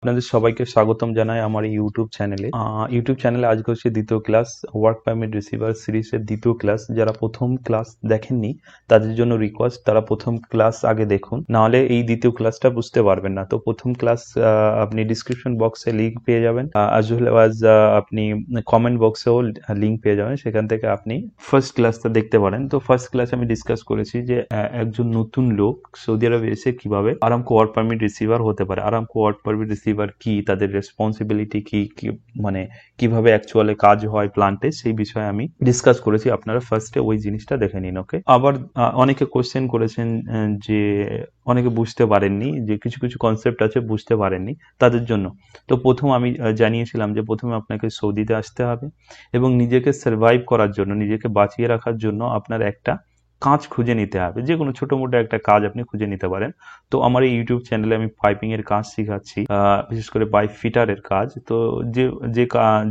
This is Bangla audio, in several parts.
আপনাদের সবাইকে স্বাগতম জানাই আমার এই ইউটিউব চ্যানেলে আজকে হচ্ছে দ্বিতীয় ক্লাস ওয়ার্ক পারমিট রিসিভার সিরিজের দ্বিতীয় ক্লাস। যারা প্রথম ক্লাস দেখেননি তাদের জন্য রিকোয়েস্ট, তারা প্রথম ক্লাস আগে দেখুন, নাহলে এই দ্বিতীয় ক্লাসটা বুঝতে পারবেন না। তো প্রথম ক্লাস আপনি ডিসক্রিপশন বক্সে লিঙ্ক পেয়ে যাবেন, অ্যাজ ওয়েল অ্যাজ আপনি কমেন্ট বক্সেও লিঙ্ক পেয়ে যাবেন, সেখান থেকে আপনি ফার্স্ট ক্লাসটা দেখতে পারেন। তো ফার্স্ট ক্লাসে আমি ডিসকাস করেছি যে একজন নতুন লোক সৌদি আরবে এসে কিভাবে আরামকো ওয়ার্ক পারমিট রিসিভার হতে পারে, আরামকো ওয়ার্ক পারমিট রিসিভার কি, তাদের রেসপন্সিবিলিটি কি, মানে কিভাবে অ্যাকচুয়ালি কাজ হয় প্লান্টে, সেই বিষয়ে আমি ডিসকাস করেছি। আপনারা ফার্স্টে ওই জিনিসটা দেখে নিন। ওকে, আবার অনেকে কোশ্চেন করেছেন যে অনেকে বুঝতে পারেননি, যে কিছু কিছু কনসেপ্ট আছে বুঝতে পারেননি, তাদের জন্য। তো প্রথম আমি জানিয়েছিলাম যে প্রথমে আপনাকে সৌদিতে আসতে হবে এবং নিজেকে সার্ভাইভ করার জন্য, নিজেকে বাঁচিয়ে রাখার জন্য আপনার একটা কাজ খুঁজে নিতে হবে। যে কোনো ছোটো মোটো একটা কাজ আপনি খুঁজে নিতে পারেন। তো আমার এই ইউটিউব চ্যানেলে আমি পাইপিং এর কাজ শেখাচ্ছি, বিশেষ করে পাইপ ফিটারের কাজ। তো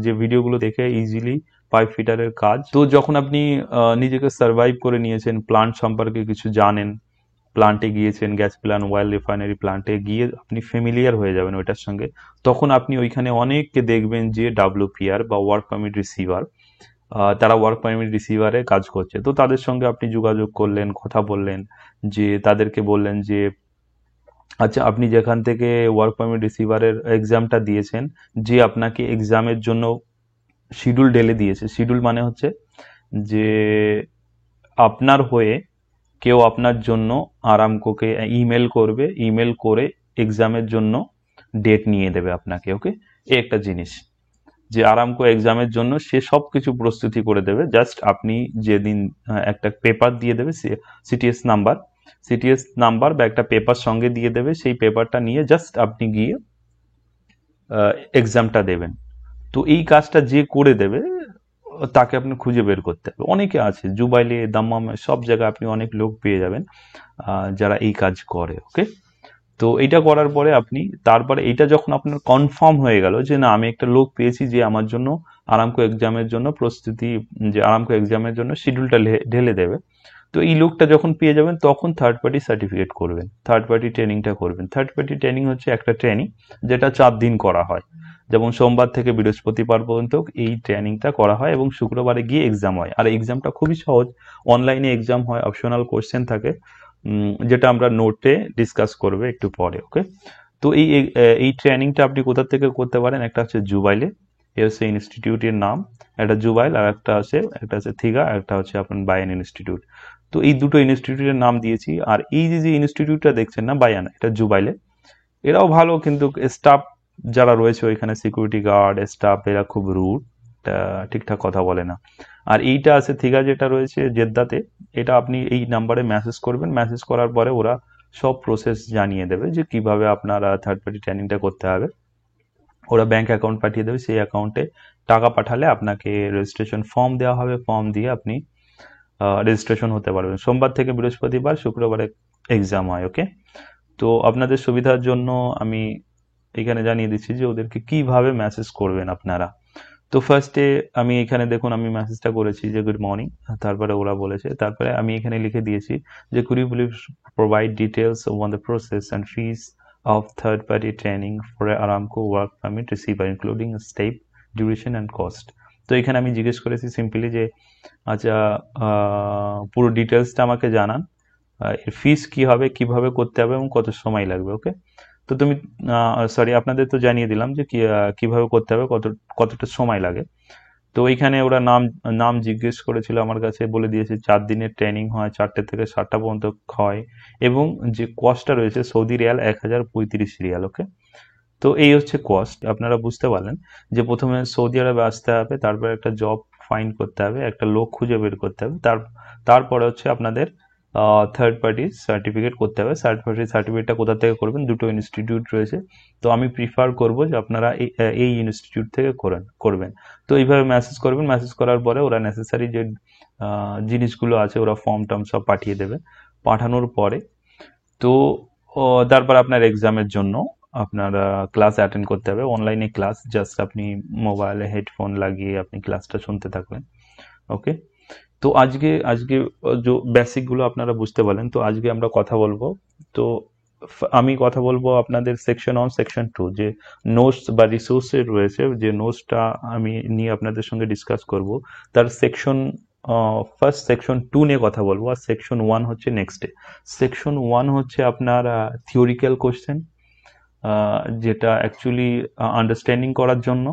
যে ভিডিওগুলো দেখে ইজিলি পাইপ ফিটারের কাজ, তো যখন আপনি নিজেকে সার্ভাইভ করে নিয়েছেন, প্লান্ট সম্পর্কে কিছু জানেন, প্লান্টে গিয়েছেন, গ্যাস প্ল্যান্ট, অয়েল রিফাইনারি প্লান্টে গিয়ে আপনি ফ্যামিলিয়ার হয়ে যাবেন ওইটার সঙ্গে, তখন আপনি ওইখানে অনেককে দেখবেন যে WPR বা ওয়ার্ক পারমিট রিসিভার, তারা ওয়ার্ক পারমিট রিসিভারে কাজ করছে। তো তাদের সঙ্গে আপনি যোগাযোগ করলেন, কথা বললেন, যে তাদেরকে বললেন যে আচ্ছা, আপনি যেখান থেকে ওয়ার্ক পারমিট রিসিভারের এক্সামটা দিয়েছেন, যে আপনাকে এক্সামের জন্য শিডিউল ঢেলে দিয়েছে। শিডিউল মানে হচ্ছে যে আপনার হয়ে কেউ আপনার জন্য আরামকোকে ইমেল করবে, ইমেল করে এক্সামের জন্য ডেট নিয়ে দেবে আপনাকে। ওকে, এই একটা জিনিস যে আরামকো এক্সামের জন্য সে সব কিছু প্রস্তুতি করে দেবে। জাস্ট আপনি যেদিন একটা পেপার দিয়ে দেবে, সিটিএস নাম্বার বা একটা পেপার সঙ্গে দিয়ে দেবে, সেই পেপারটা নিয়ে জাস্ট আপনি গিয়ে এক্সামটা দেবেন। তো এই কাজটা যে করে দেবে তাকে আপনি খুঁজে বের করতে হবে। অনেকে আছে, জুবাইলে, দাম্মামে, সব জায়গায় আপনি অনেক লোক পেয়ে যাবেন যারা এই কাজ করে। ওকে, তো এইটা করার পরে আপনি, তারপরে এইটা যখন আপনার কনফার্ম হয়ে গেল যে না, আমি একটা লোক পেয়েছি যে আমার জন্য আরামকো এক্সামের জন্য প্রস্তুতি, যে আরামকো এক্সামের জন্য শিডিউলটা ঢেলে দেবে, তো এই লোকটা যখন পেয়ে যাবেন তখন থার্ড পার্টি সার্টিফিকেট করবেন, থার্ড পার্টি ট্রেনিংটা করবেন। থার্ড পার্টি ট্রেনিং হচ্ছে একটা ট্রেনিং যেটা 4 দিন করা হয়, যেমন সোমবার থেকে বৃহস্পতিবার পর্যন্ত এই ট্রেনিংটা করা হয় এবং শুক্রবারে গিয়ে এক্সাম হয়। আর এক্সামটা খুবই সহজ, অনলাইনে এক্সাম হয়, অপশনাল কোশ্চেন থাকে, যেটা আমরা নোটে ডিসকাস করবে একটু পরে। ওকে, তো এই ট্রেনিংটা আপনি কোথা থেকে করতে পারেন, একটা হচ্ছে জুবাইলে, এ হচ্ছে ইনস্টিটিউটের নাম, একটা জুবাইল, আর একটা হচ্ছে থিগা, আর একটা হচ্ছে আপনার বায়ান ইনস্টিটিউট। তো এই দুটো ইনস্টিটিউটের নাম দিয়েছি। আর এই যে ইনস্টিটিউটটা দেখছেন না, বায়ান, এটা জুবাইলে, এরাও ভালো, কিন্তু স্টাফ যারা রয়েছে ওইখানে, সিকিউরিটি গার্ড স্টাফ, এরা খুব রুড, ঠিকঠাক কথা বলে না। আর এইটা আছে থিগা, যেটা রয়েছে জেদ্দাতে, এটা আপনি এই নাম্বারে মেসেজ করবেন, মেসেজ করার পরে ওরা সব প্রসেস জানিয়ে দেবে যে কিভাবে আপনারা থার্ড পার্টি ট্রেনিংটা করতে হবে। ওরা ব্যাংক অ্যাকাউন্ট পাঠিয়ে দেবে, সেই অ্যাকাউন্টে টাকা পাঠালে আপনাকে রেজিস্ট্রেশন ফর্ম দেওয়া হবে, ফর্ম দিয়ে আপনি রেজিস্ট্রেশন হতে পারবেন। সোমবার থেকে বৃহস্পতিবার, শুক্রবারে এক্সাম হয়। ওকে, তো আপনাদের সুবিধার জন্য আমি এখানে জানিয়ে দিচ্ছি যে ওদেরকে কিভাবে মেসেজ করবেন আপনারা। তো ফার্স্টে আমি এখানে দেখুন, আমি মেসেজটা করেছি যে গুড মর্নিং, তারপরে ওরা বলেছে, তারপরে আমি এখানে লিখে দিয়েছি যে could you please provide details on the process and fees of third party training for Aramco work permit receiver including step, duration and cost. তো এখানে আমি জিজ্ঞেস করেছি সিম্পলি যে আচ্ছা, পুরো ডিটেলসটা আমাকে জানান, এর ফিস কি হবে, কিভাবে করতে হবে এবং কত সময় লাগবে। ওকে, তো তুমি আপনাদের তো জানিয়ে দিলাম যে কিভাবে করতে হবে, কতটা সময় লাগে। তো এইখানে ওরা নাম নাম জিজ্ঞেস করেছিল আমার কাছে, বলে দিয়েছে 4 দিনের ট্রেনিং হয়, 4টে থেকে 7টা পর্যন্ত হয়, এবং যে কস্টটা রয়েছে সৌদি রিয়াল 1035 রিয়াল। ওকে, তো এই হচ্ছে কস্ট। আপনারা বুঝতে পারলেন যে প্রথমে সৌদি আরবে আসতে হবে, তারপর একটা জব ফাইন্ড করতে হবে, একটা লোক খুঁজে বের করতে হবে, তারপরে হচ্ছে আপনাদের থার্ড পার্টি সার্টিফিকেট করতে হবে। থার্ড পার্টি সার্টিফিকেটটা কোথা থেকে করবেন, দুটো ইনস্টিটিউট রয়েছে, তো আমি প্রিফার করব যে আপনারা এই ইনস্টিটিউট থেকে করবেন। তো এইভাবে মেসেজ করবেন, মেসেজ করার পরে ওরা নেসেসারি যে জিনিসগুলো আছে, ওরা ফর্ম টর্ম সব পাঠিয়ে দেবে। পাঠানোর পরে তো তারপর আপনার এক্সামের জন্য আপনারা ক্লাস অ্যাটেন্ড করতে হবে, অনলাইনে ক্লাস, জাস্ট আপনি মোবাইলে হেডফোন লাগিয়ে আপনি ক্লাসটা শুনতে থাকবেন। ওকে, তো আজকে যে বেসিকগুলো আপনারা বুঝতে পারলেন। তো আজকে আমরা কথা বলবো, তো আমি কথা বলবো আপনাদের সেকশন 1 সেকশন 2 যে নোটস বা রিসোর্সের রয়েছে, যে নোটসটা আমি নিয়ে আপনাদের সঙ্গে ডিসকাস করব, তার সেকশন ফার্স্ট সেকশন 2 নিয়ে কথা বলবো, আর সেকশন 1 হচ্ছে নেক্সটে। সেকশন 1 হচ্ছে আপনার থিওরিক্যাল কোশ্চেন, যেটা অ্যাকচুয়ালি আন্ডারস্ট্যান্ডিং করার জন্য।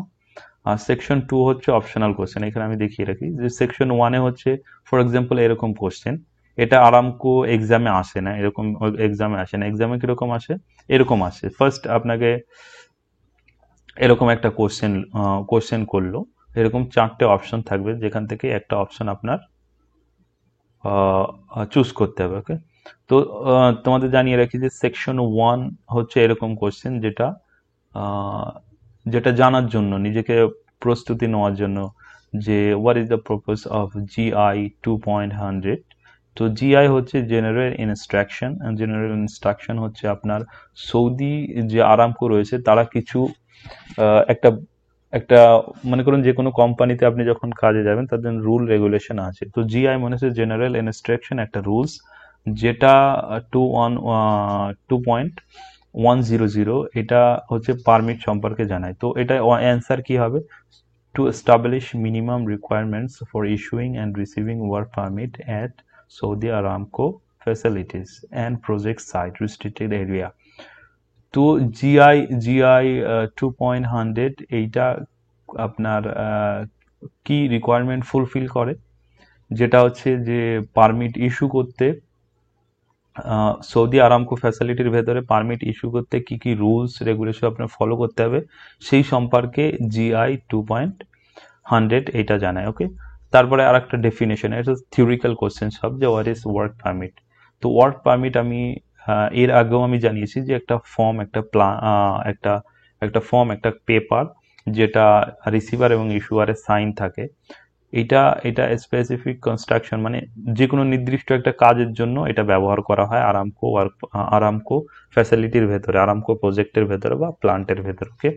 আর সেকশন 2 হচ্ছে অপশনাল কোশ্চেন। এখানে আমি দেখিয়ে রাখি যে সেকশন 1 এ হচ্ছে ফর এক্সাম্পল এরকম কোশ্চেন, এটা আরামকো এক্সামে আসে না, এরকম এক্সামে আসে না। এক্সামে কিরকম আসে, এরকম আসে। ফার্স্ট আপনাকে এরকম একটা কোশ্চেন করলো, এরকম 4টে অপশন থাকবে, যেখান থেকে একটা অপশন আপনার চুজ করতে হবে। ওকে, তো তোমাদের জানিয়ে রাখি যে সেকশন 1 হচ্ছে এরকম কোশ্চেন যেটা জানার জন্য, নিজেকে প্রস্তুতি নেওয়ার জন্য, যে what is the purpose of GI 2.100। তো জিআই হচ্ছে জেনারেল ইনস্ট্রাকশন, জেনারেল ইনস্ট্রাকশন হচ্ছে আপনার সৌদি যে আরামকো রয়েছে তারা কিছু একটা একটা মনে করুন যে কোনো কোম্পানিতে আপনি যখন কাজে যাবেন তাদের রুল রেগুলেশন আছে। তো জিআই মানে হচ্ছে জেনারেল ইনস্ট্রাকশন, একটা রুলস, যেটা 2.100 এটা হচ্ছে পারমিট সম্পর্কে জানায়। তো এটা অ্যান্সার কি হবে, to establish minimum requirements for issuing and receiving work permit at Saudi Aramco facilities and project site restricted area। তো জিআই 2.100 এইটা আপনার কি রিকোয়ারমেন্ট ফুলফিল করে, যেটা হচ্ছে যে পারমিট ইস্যু করতে, সৌদি আরামকো ফ্যাসিলিটির ভেতরে পারমিট ইস্যু করতে কি কি রুলস রেগুলেশন আপনার ফলো করতে হবে সেই সম্পর্কে জিআই 2.100 এটা জানায়। ওকে, তারপরে আর একটা ডেফিনেশন, এটা থিওরিক্যাল কোশ্চেন সব, যে হোয়াট ইজ ওয়ার্ক পারমিট। তো ওয়ার্ক পারমিট আমি এর আগেও আমি জানিয়েছি যে একটা ফর্ম, একটা পেপার যেটা রিসিভার এবং ইস্যুয়ারের সাইন থাকে। এটা স্পেসিফিক কনস্ট্রাকশন মানে যে কোনো নির্দিষ্ট একটা কাজের জন্য এটা ব্যবহার করা হয় আরামকো ফ্যাসিলিটির ভেতরে, আরামকো প্রজেক্টের ভেতরে বা প্লান্টের ভেতরে। ওকে,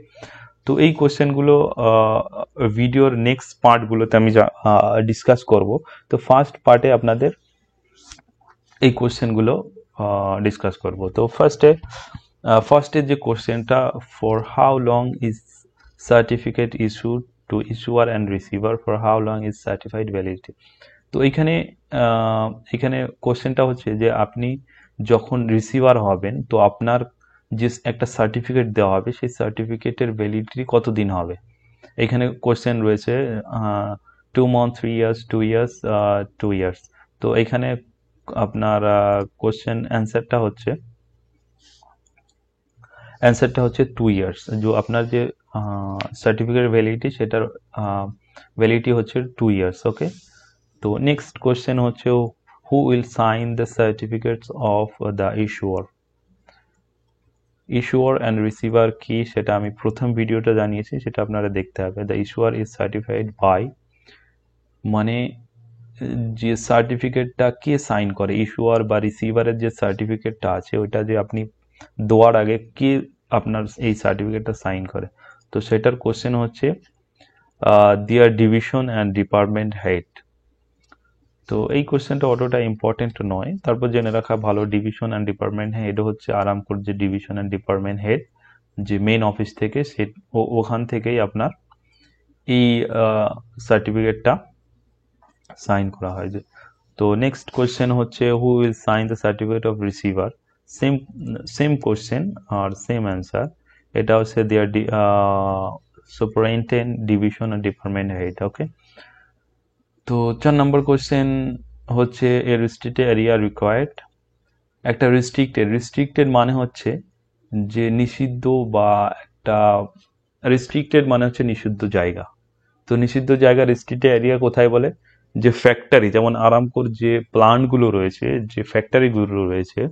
তো এই কোশ্চেনগুলো ভিডিওর নেক্সট পার্টগুলোতে আমি ডিসকাস করব। তো ফার্স্ট পার্টে আপনাদের এই কোশ্চেনগুলো ডিসকাস করব। তো ফার্স্টের যে কোশ্চেনটা, for how long is certificate issued two ইস্যুয়ার and receiver, for how long is certified validity. তো এখানে কোশ্চেনটা হচ্ছে যে আপনি যখন রিসিভার হবেন তো আপনার যে একটা সার্টিফিকেট দেওয়া হবে সেই সার্টিফিকেটের ভ্যালিডিটি কতদিন হবে। এখানে কোশ্চেন রয়েছে 2 months, 3 years, 2 years, 2 years। তো এখানে আপনার কোশ্চেন অ্যান্সারটা হচ্ছে 2 years। যে আপনার যে সার্টিফিকেট ভ্যালিডিটি সেটার ভ্যালিডিটি হচ্ছে 2 years। ওকে, তো নেক্সট কোশ্চেন হচ্ছে who will sign the certificates of the issuer and receiver কি, সেটা আমি প্রথম ভিডিওটা জানিয়েছি, সেটা আপনারা দেখতে হবে। The issuer is certified by, মানে যে সার্টিফিকেটটা কে সাইন করে, ইস্যুয়ার বা রিসিভারের যে সার্টিফিকেটটা আছে ওইটা যে আপনি দেওয়ার আগে কে আপনার এই সার্টিফিকেটটা সাইন করে। তো সেটার কোশ্চেন হচ্ছে দেয়ার ডিভিশন অ্যান্ড ডিপার্টমেন্ট হেড। তো এই কোশ্চেনটা অতটা ইম্পর্টেন্ট নয়, তারপর জেনে রাখা ভালো। ডিভিশন অ্যান্ড ডিপার্টমেন্ট হেড হচ্ছে আরামকোর যে ডিভিশন অ্যান্ড ডিপার্টমেন্ট হেড, যে মেন অফিস থেকে ওখান থেকেই আপনার এই সার্টিফিকেটটা সাইন করা হয়। যে তো নেক্সট কোশ্চেন হচ্ছে who will sign the certificate of receiver. Same question আর সেম অ্যান্সার। এটা হচ্ছে দেয়ার সুপারিনটেন্ডেন্ট, ডিভিশন আর ডিপার্টমেন্ট হেড। ওকে, তো 4 নম্বর কোশ্চেন হচ্ছে এ রেস্ট্রিক্টেড এরিয়া রিকোয়ার্ড। একটা রেস্ট্রিক্টেড মানে হচ্ছে যে নিষিদ্ধ, বা একটা রেস্ট্রিক্টেড মানে হচ্ছে নিষিদ্ধ জায়গা। তো নিষিদ্ধ জায়গা রেস্ট্রিক্টেড এরিয়া কোথায় বলে, যে ফ্যাক্টরি, যেমন আরামকোর যে প্লান্টগুলো রয়েছে, যে ফ্যাক্টরিগুলো রয়েছে,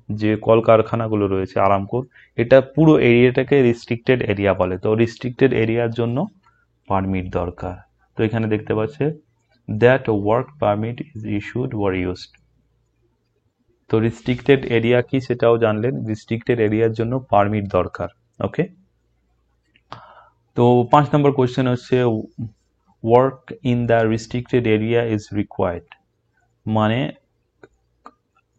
যে কলকারখানাগুলো রয়েছে আরামকোর, এটা পুরো এরিয়াটাকে রেস্ট্রিক্টেড এরিয়া বলে। তো রেস্ট্রিক্টেড এরিয়ার জন্য পারমিট দরকার। তো এখানে দেখতে পাচ্ছে that work permit is issued were used. তো রেস্ট্রিক্টেড এরিয়া কি সেটাও জানলেন, রেস্ট্রিক্টেড এরিয়ার জন্য পারমিট দরকার। ওকে, তো 5 নম্বর কোশ্চেন হচ্ছে work in the restricted area is required, মানে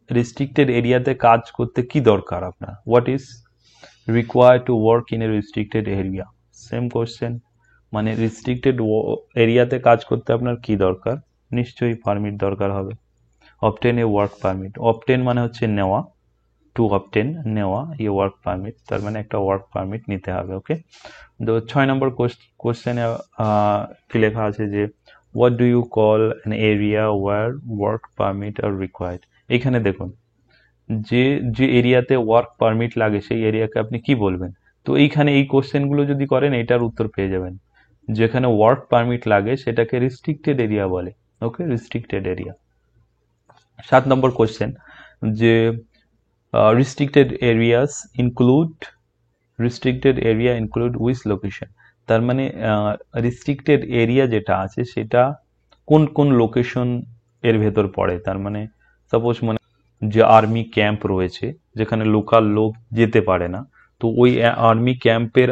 রেস্ট্রিক্টেড এরিয়াতে কাজ করতে কি দরকার আপনার, what is required to work in a restricted area, same question. মানে রেস্ট্রিক্টেড এরিয়াতে কাজ করতে আপনার কি দরকার, নিশ্চয়ই পারমিট দরকার হবে। অবটেন এ ওয়ার্ক পারমিট, অবটেন মানে হচ্ছে নেওয়া, টু অবটেন নেওয়া, এ ওয়ার্ক পারমিট তার মানে একটা ওয়ার্ক পারমিট নিতে হবে। ওকে, তো 6 নম্বর কোশ্চেনে কি লেখা আছে যে what do you call an area where work permit are required. এখানে দেখুন যে যে এরিয়াতে ওয়ার্ক পারমিট লাগে সেই এরিয়াকে আপনি কি বলবেন। তো এইখানে এই কোশ্চেনগুলো যদি করেন এটার উত্তর পেয়ে যাবেন। যেখানে ওয়ার্ক পারমিট লাগে সেটাকে রিস্ট্রিক্টেড এরিয়া বলে। ওকে, রিস্ট্রিক্টেড এরিয়া। 7 নম্বর কোশ্চেন যে restricted areas include which location. তার মানে রিস্ট্রিক্টেড এরিয়া যেটা আছে সেটা কোন কোন লোকেশন এর ভেতর পড়ে। তার মানে সাপোজ মানে যে আর্মি ক্যাম্প রয়েছে যেখানে লোকাল লোক যেতে পারে না, তো ওই আর্মি ক্যাম্পের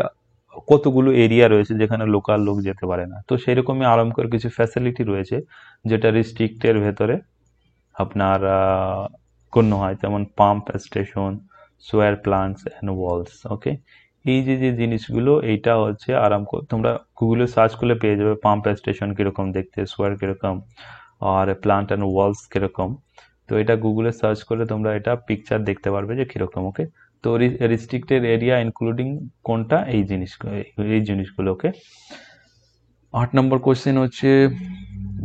কতগুলো এরিয়া রয়েছে যেখানে লোকাল লোক যেতে পারে না, তো সেরকমই আরামকর কিছু ফ্যাসিলিটি রয়েছে যেটা রিস্ট্রিক্টের ভেতরে আপনার গণ্য হয়, যেমন পাম্প স্টেশন, সোয়ার প্লান্টস অ্যান্ড ওয়ালস। ওকে, এই যে যে জিনিসগুলো এইটা হচ্ছে তোমরা গুগলে সার্চ করলে পেয়ে যাবে পাম্প স্টেশন কিরকম দেখতে, সোয়ার কিরকম, আর প্লান্ট অ্যান্ড ওয়ালস কিরকম। তো এটা গুগলে সার্চ করলে তোমরা এটা পিকচার দেখতে পারবে যে কিরকম। ওকে, তো রিস্ট্রিক্টেড এরিয়া ইনক্লুডিং কোনটা, এই জিনিসগুলো। ওকে, 8 নম্বর কোশ্চেন হচ্ছে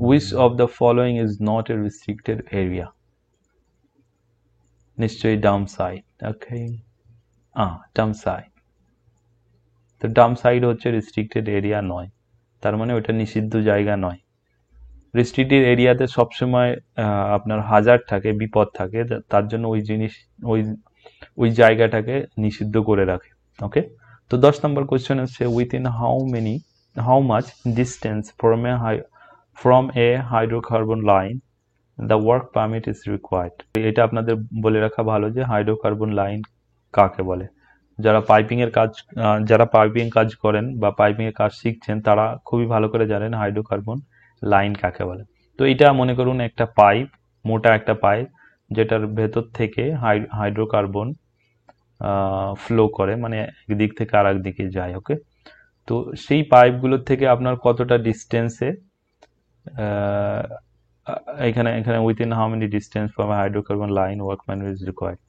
which of the following is not a restricted area, নিশ্চয়ই ডাম্প সাইট। ওকে, ডাম্প সাইট, তো ডাম্প সাইট হচ্ছে রিস্ট্রিক্টেড এরিয়া নয়, তার মানে ওটা নিষিদ্ধ জায়গা নয়। রেস্ট্রিক্টেড এরিয়াতে সবসময় আপনার হাজার থাকে, বিপদ থাকে, তার জন্য ওই জিনিস ওই ওই জায়গাটাকে নিষিদ্ধ করে রাখে। ওকে, তো 10 নম্বর কোশ্চেন হচ্ছে within how much distance from A hydrocarbon line the work permit is required. এটা আপনাদের বলে রাখা ভালো যে হাইড্রোকার্বন লাইন কাকে বলে। যারা পাইপিং কাজ করেন বা পাইপিং এর কাজ শিখছেন তারা খুবই ভালো করে জানেন হাইড্রোকার্বন লাইন কাকে বলে। তো এটা মনে করুন একটা পাইপ, মোটা একটা পাইপ যেটার ভেতর থেকে হাইড্রোকার্বন ফ্লো করে, মানে একদিক থেকে আর এক দিকে যায়। ওকে, তো সেই পাইপগুলোর থেকে আপনার কতটা ডিস্টেন্সে, এখানে within how many distance from hydrocarbon line workman is required,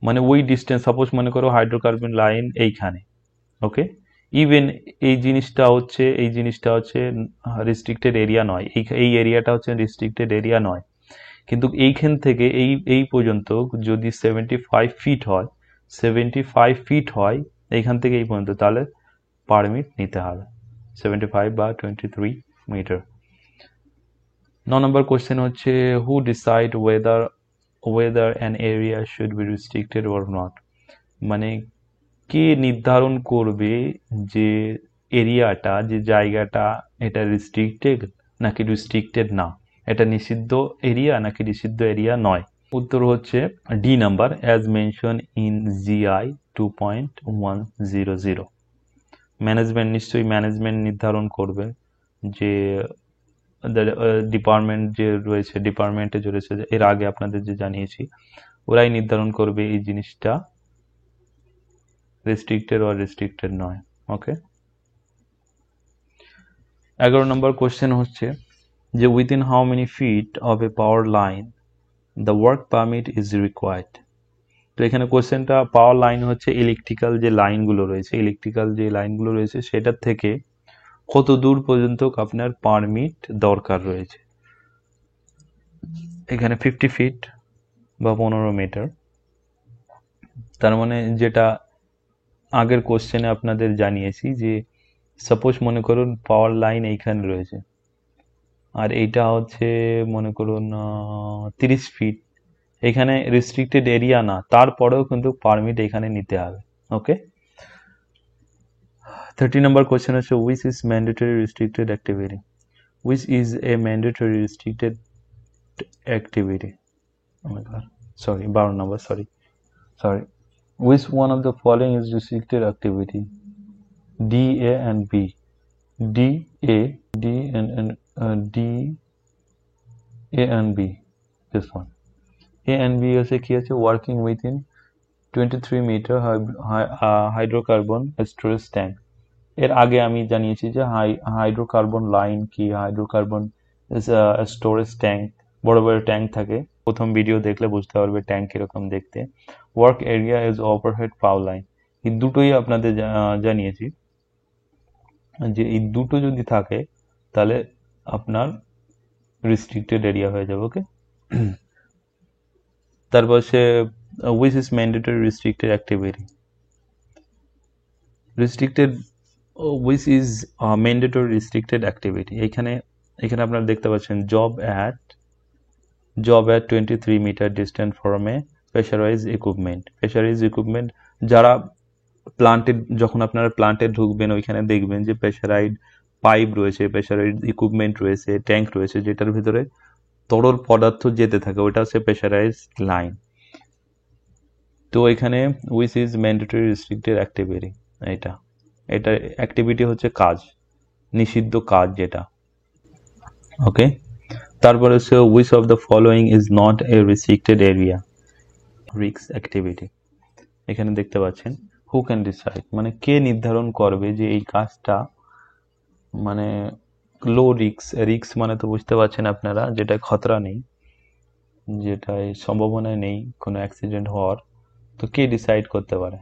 মানে ওই ডিস্টেন্স সাপোজ মনে করো হাইড্রোকার্বন লাইন এইখানে। ওকে, ইভেন এই জিনিসটা হচ্ছে রেস্ট্রিক্টেড এরিয়া নয়, এই এরিয়াটা হচ্ছে রেস্ট্রিক্টেড এরিয়া নয়, কিন্তু এইখান থেকে এই পর্যন্ত যদি 75 ফিট হয় এইখান থেকে এই পর্যন্ত, তাহলে পারমিট নিতে হবে 75 বা 23 মিটার। 9 নম্বর কোশ্চেন হচ্ছে হু decide whether an area should be restricted or not, মানে কে নির্ধারণ করবে যে এরিয়াটা, যে জায়গাটা এটা রেস্ট্রিক্টেড নাকি রেস্ট্রিক্টেড না, এটা নিষিদ্ধ এরিয়া নাকি নিষিদ্ধ এরিয়া নয়। উত্তর হচ্ছে D number, as mention in GI 2.100। Management, নিশ্চয়ই ম্যানেজমেন্ট নির্ধারণ করবে যে ডিপার্টমেন্টে যে রয়েছে এর আগে আপনাদের যে জানিয়েছি, ওরাই নির্ধারণ করবে এই জিনিসটা রেস্ট্রিক্টেড or রেস্ট্রিক্টেড নয়। ওকে, 11 নম্বর কোশ্চেন হচ্ছে যে within how many feet of a power line the work permit is required. তো এখানে কোশ্চেনটা পাওয়ার লাইন হচ্ছে ইলেকট্রিক্যাল যে লাইনগুলো রয়েছে সেটার থেকে কত দূর পর্যন্ত আপনার পারমিট দরকার রয়েছে। এখানে 50 ফিট বা 15 মিটার, তার মানে যেটা আগের কোশ্চেনে আপনাদের জানিয়েছি যে সাপোজ মনে করুন পাওয়ার লাইন এইখানে রয়েছে আর এইটা হচ্ছে মনে করুন 30 ফিট, এখানে রেস্ট্রিক্টেড এরিয়া না, তারপরেও কিন্তু পারমিট এখানে নিতে হবে। ওকে, 30 নম্বর কোশ্চেন হচ্ছে which is mandatory restricted activity, which is a mandatory restricted activity, oh my god, sorry 12 number, sorry, which one of the following is restricted activity, D, A and B, D, A, D and B, this one, A and B হচ্ছে কি আছে, working within 23 meter hydrocarbon storage tank. এর আগে আমি জানিয়েছি যে হাইড্রোকার্বন লাইন কি, হাইড্রোকার্বন স্টোরেজ ট্যাঙ্ক, বড় বড় ট্যাঙ্ক থাকে, প্রথম ভিডিও দেখলে বুঝতে পারবে ট্যাঙ্ক এরকম দেখতে। Work area is overhead power line, এই দুটোই আপনাদের জানিয়েছি যে এই দুটো যদি থাকে তাহলে আপনার রিস্ট্রিক্টেড এরিয়া হয়ে যাবে। ওকে, তারপর সে which is mandatory restricted activity, restricted which is mandatory restricted activity. এখানে আপনারা দেখতে পাচ্ছেন job at 23 meter distance from a pressurise equipment. Pressurise equipment যারা প্লান্টে, যখন আপনারা প্লান্টে ঢুকবেন ওইখানে দেখবেন যে প্রেশারাইড পাইপ রয়েছে, প্রেশারাইড ইকুইপমেন্ট রয়েছে, ট্যাঙ্ক রয়েছে, যেটার ভিতরে তরল পদার্থ যেতে থাকে, ওটা হচ্ছে প্রেশারাইজ লাইন। তো এখানে which is mandatory restricted activity, এটা অ্যাক্টিভিটি হচ্ছে কাজ, নিষিদ্ধ কাজ যেটা। ওকে, তারপরে হচ্ছে which of the following is not a restricted area, risk activity. এখানে দেখতে পাচ্ছেন হু ক্যান ডিসাইড, মানে কে নির্ধারণ করবে যে এই কাজটা মানে লো রিস্ক। রিস্ক মানে তো বুঝতে পারছেন আপনারা, যেটা খতরা নেই, যেটায় সম্ভাবনা নেই কোনো অ্যাক্সিডেন্ট হওয়ার, তো কে ডিসাইড করতে পারে?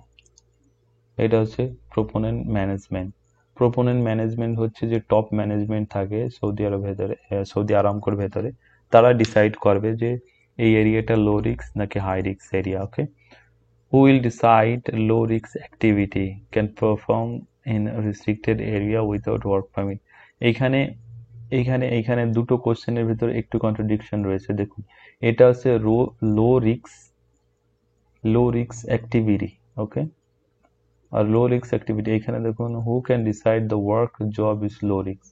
এটা হচ্ছে প্রোপোনেন্ট ম্যানেজমেন্ট। প্রোপোনেন্ট ম্যানেজমেন্ট হচ্ছে যে টপ ম্যানেজমেন্ট থাকে সৌদি আরামকোর ভেতরে, তারা ডিসাইড করবে যে এই এরিয়াটা লো রিস্ক নাকি high risk area. Okay, who will decide low risk activity can perform in a restricted area without work permit। এইখানে এইখানে দুটো কোশ্চেনের ভিতরে একটু কন্ট্রাডিকশন রয়েছে। দেখুন, এটা হচ্ছে লো রিস্ক অ্যাক্টিভিটি। ওকে, আর লো রিস্ক অ্যাক্টিভিটি এখানে দেখুন who can decide the work job is low risk,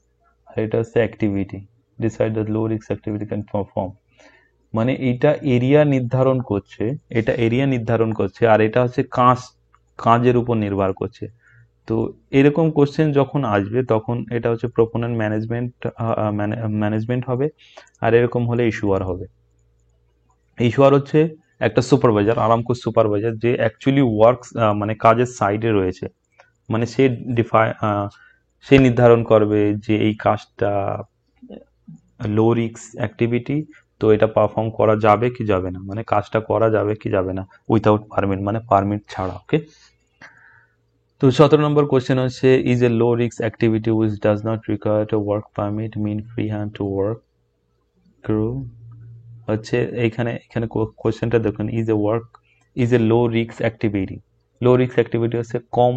আর এটা হচ্ছে activity decide the low risk activity can perform. মানে এটা এরিয়া নির্ধারণ করছে, আর এটা হচ্ছে কাজের উপর নির্ভর করছে। তো এরকম কোশ্চেন যখন আসবে তখন এটা হচ্ছে প্রোপোনেন্ট ম্যানেজমেন্ট হবে, আর এরকম হলে ইস্যুয়ার হবে। ইস্যুয়ার হচ্ছে একটা সুপারভাইজার, আরামকো সুপারভাইজার, যে অ্যাকচুয়ালি ওয়ার্কস মানে কাজের সাইডে রয়েছে, মানে সে নির্ধারণ করবে যে এই কাজটা লো রিস্ক অ্যাক্টিভিটি, তো এটা পারফর্ম করা যাবে কি যাবে না, মানে কাজটা করা যাবে কি যাবে না উইথাউট পারমিট, মানে পারমিট ছাড়া। ওকে, তো 17 নম্বর কোশ্চেন হচ্ছে is a low risk activity which does not require a work permit mean free hand to work crew. হচ্ছে এখানে কোশ্চেনটা দেখুন, is a low risk activity. Low risk activity হচ্ছে কম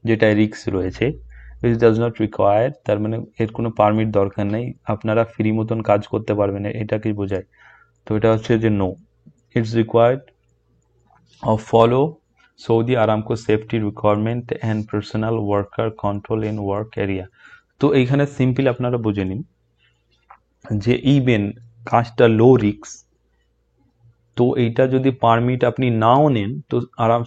যেটা রিস্ক রয়েছে, which does not require, তার মানে এর কোনো পারমিট দরকার নেই, আপনারা ফ্রি মতন কাজ করতে পারবেন, এটাকে বোঝায়। তো এটা হচ্ছে যে no, it's required of follow Saudi Aramco safety requirement and personal worker control in work area. তো এইখানে সিম্পল আপনারা বুঝে নিন যে ইভেন কাজটা লো রিস্ক, তো এইটা যদি পারমিট আপনি নাও নেন তো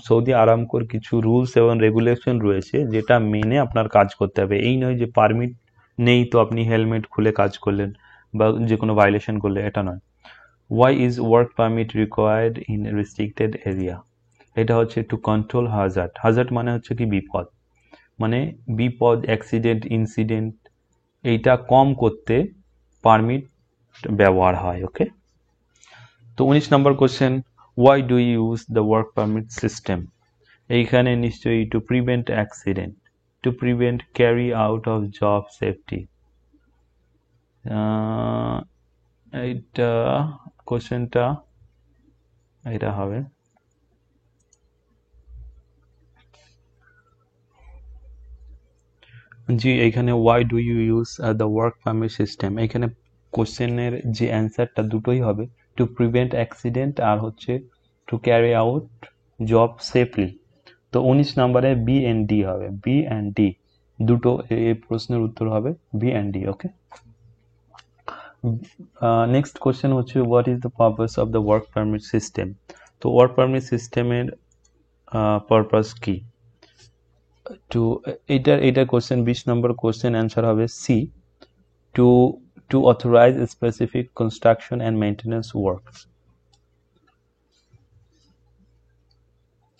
সৌদি আরামকোর কিছু রুলস এবং রেগুলেশন রয়েছে যেটা মেনে আপনার কাজ করতে হবে। এই নয় যে পারমিট নেই তো আপনি হেলমেট খুলে কাজ করলেন বা যে কোনো ভায়োলেশন করলে, এটা নয়। Why is work permit required in restricted area, এটা হচ্ছে টু কন্ট্রোল হাজার্ড। হাজার্ড মানে হচ্ছে কি বিপদ, মানে বিপদ, অ্যাক্সিডেন্ট, ইনসিডেন্ট, এইটা কম করতে পারমিট ব্যবহার হয়। ওকে, তো 19 নম্বর question, why do you use the work permit system. এইখানে নিশ্চয়ই to prevent accident, to prevent carry out of job safety. এইটা কোশ্চেনটা এটা হবে জি। এইখানে why do you use the work permit system, এখানে কোশ্চেনের যে অ্যান্সারটা দুটোই হবে, টু প্রিভেন্ট অ্যাক্সিডেন্ট আর হচ্ছে to carry out job safely. তো 19 নম্বরে বি এন্ড ডি হবে, বি অ্যান্ড ডি দুটো এই প্রশ্নের উত্তর হবে B and D. Okay, next question হচ্ছে what is the purpose of the work permit system. তো ওয়ার্ক পারমিট সিস্টেমের পারপাস কি? টু এইটা কোশ্চেন 20 নম্বর কোশ্চেন অ্যান্সার হবে C, to authorise specific construction and maintenance work.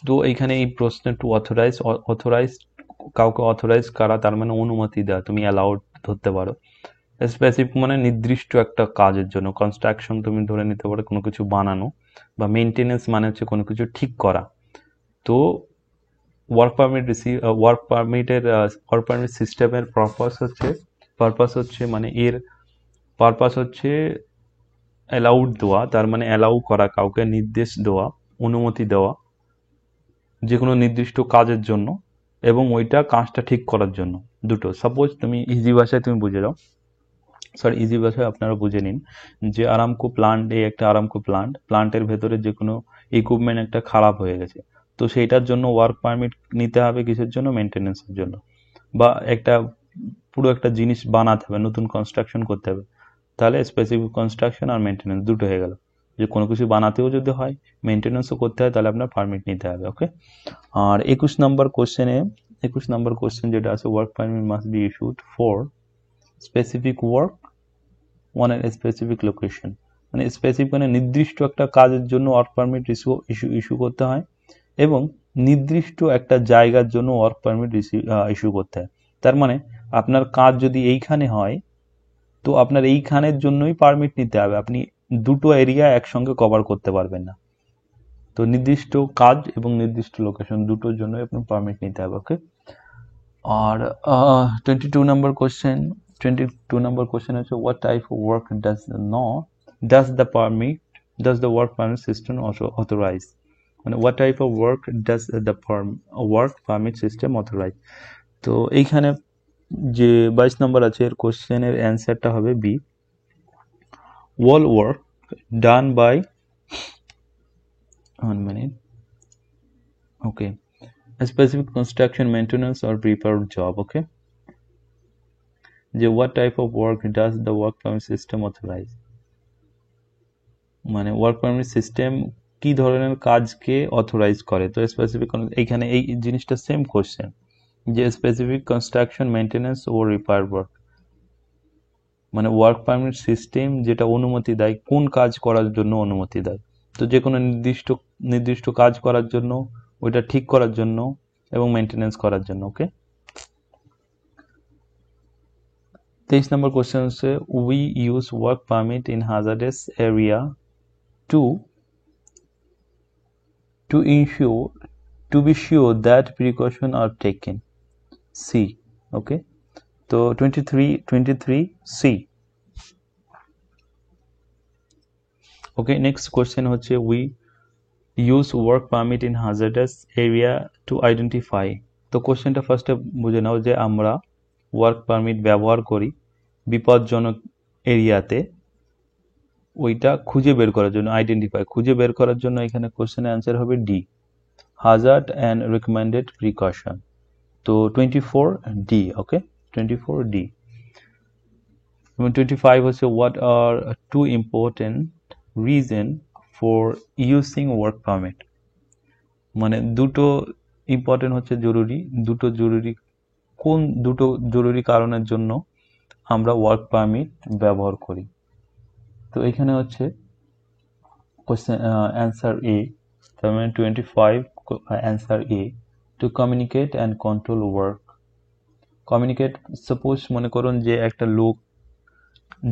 তো এইখানে এই প্রশ্নে টু অথরাইজ কাউকে অথরাইজ করা, তার মানে অনুমতি দেওয়া, তুমি অ্যালাউড ধরতে পারো। স্পেসিফিক মানে নির্দিষ্ট একটা কাজের জন্য, কনস্ট্রাকশন তুমি ধরে নিতে পারো কোনো কিছু বানানো, বা মেনটেনেন্স মানে হচ্ছে কোনো কিছু ঠিক করা। তো ওয়ার্ক পারমিট সিস্টেমের পারপাস হচ্ছে মানে এর পারপাস হচ্ছে অ্যালাউড দেওয়া, তার মানে অ্যালাউ করা, কাউকে নির্দেশ দেওয়া, অনুমতি দেওয়া যে কোনো নির্দিষ্ট কাজের জন্য, এবং ওইটা কাজটা ঠিক করার জন্য। দুটো, সাপোজ তুমি ইজি ভাষায় তুমি বুঝে যাও, ইজি ভাষায় আপনারা বুঝে নিন যে আরামকো প্লান্ট, এই একটা আরামকো প্লান্টের ভেতরে যে কোনো ইকুইপমেন্ট একটা খারাপ হয়ে গেছে, তো সেইটার জন্য ওয়ার্ক পারমিট নিতে হবে, কিসের জন্য? মেনটেনেন্সের জন্য। বা একটা পুরো একটা জিনিস বানাতে হবে, নতুন কনস্ট্রাকশন করতে হবে, তাহলে স্পেসিফিক কনস্ট্রাকশন আর মেনটেনেন্স দুটো হয়ে গেল। যে কোনো কিছু বানাতেও যদি হয়, মেনটেনেন্সও করতে হয়, তাহলে আপনার পারমিট নিতে হবে। ওকে। আর 21 নম্বর কোশ্চেন যেটা আছে, work permit must be issued for specific work one এর স্পেসিফিক লোকেশন। মানে স্পেসিফিক মানে নির্দিষ্ট একটা কাজের জন্য ওয়ার্ক পারমিট ইস্যু করতে হয়, এবং নির্দিষ্ট একটা জায়গার জন্য ওয়ার্ক পারমিট ইস্যু করতে হয়। তার মানে আপনার কাজ যদি এইখানে হয়, তো আপনার এইখানের জন্যই পারমিট নিতে হবে, আপনি দুটো এরিয়া একসঙ্গে কভার করতে পারবেন না। তো নির্দিষ্ট কাজ এবং নির্দিষ্ট লোকেশন দুটোর জন্য আপনার পারমিট নিতে হবে। ওকে। আর 22 নম্বর কোশ্চেন হচ্ছে, what type of work does the work permit system authorise? মানে what type of work does the work permit system authorise? তো এইখানে যে 22 নম্বর আছে, এর কোশ্চেনের অ্যান্সারটা হবে B, all work done by 1 minute, okay, a specific construction, maintenance or repair job. Okay, যে what type of work does the work permit system authorize? মানে ওয়ার্ক পারমিট সিস্টেম কি ধরনের কাজকে অথরাইজ করে? তো স্পেসিফিক, এইখানে এই জিনিসটা সেম কোশ্চেন, যে স্পেসিফিক কনস্ট্রাকশন, মেনটেনেন্স ও রিপেয়ার ওয়ার্ক, মানে ওয়ার্ক পারমিট সিস্টেম যেটা অনুমতি দেয় কোন কাজ করার জন্য অনুমতি দেয়। তো যে কোনো নির্দিষ্ট কাজ করার জন্য, ওইটা ঠিক করার জন্য, এবং মেনটেনেন্স করার জন্য। ওকে। 23 নম্বর কোশ্চেন হচ্ছে, we use work permit in hazardous area to ensure to be sure that precaution are taken. C. Okay. তো 23 সি। ওকে। নেক্সট কোশ্চেন হচ্ছে, we use work permit in hazardous area to identify. তো কোশ্চেনটা ফার্স্টে বুঝে নাও যে আমরা ওয়ার্ক পারমিট ব্যবহার করি বিপজ্জনক এরিয়াতে, ওইটা খুঁজে বের করার জন্য, আইডেন্টিফাই, খুঁজে বের করার জন্য। এখানে কোশ্চেনের অ্যান্সার হবে D, hazard and recommended precaution. তো 24 ডি। Okay, 24 D. এবং 25 হচ্ছে, what are two important reason for using work permit? মানে দুটো ইম্পর্টেন্ট হচ্ছে জরুরি, কোন দুটো জরুরি কারণের জন্য আমরা ওয়ার্ক পারমিট ব্যবহার করি? তো এখানে হচ্ছে কোশ্চেন অ্যান্সার এ, তার মানে 25 answer A, to communicate and control work. Communicate, suppose মনে করুন যে একটা লোক,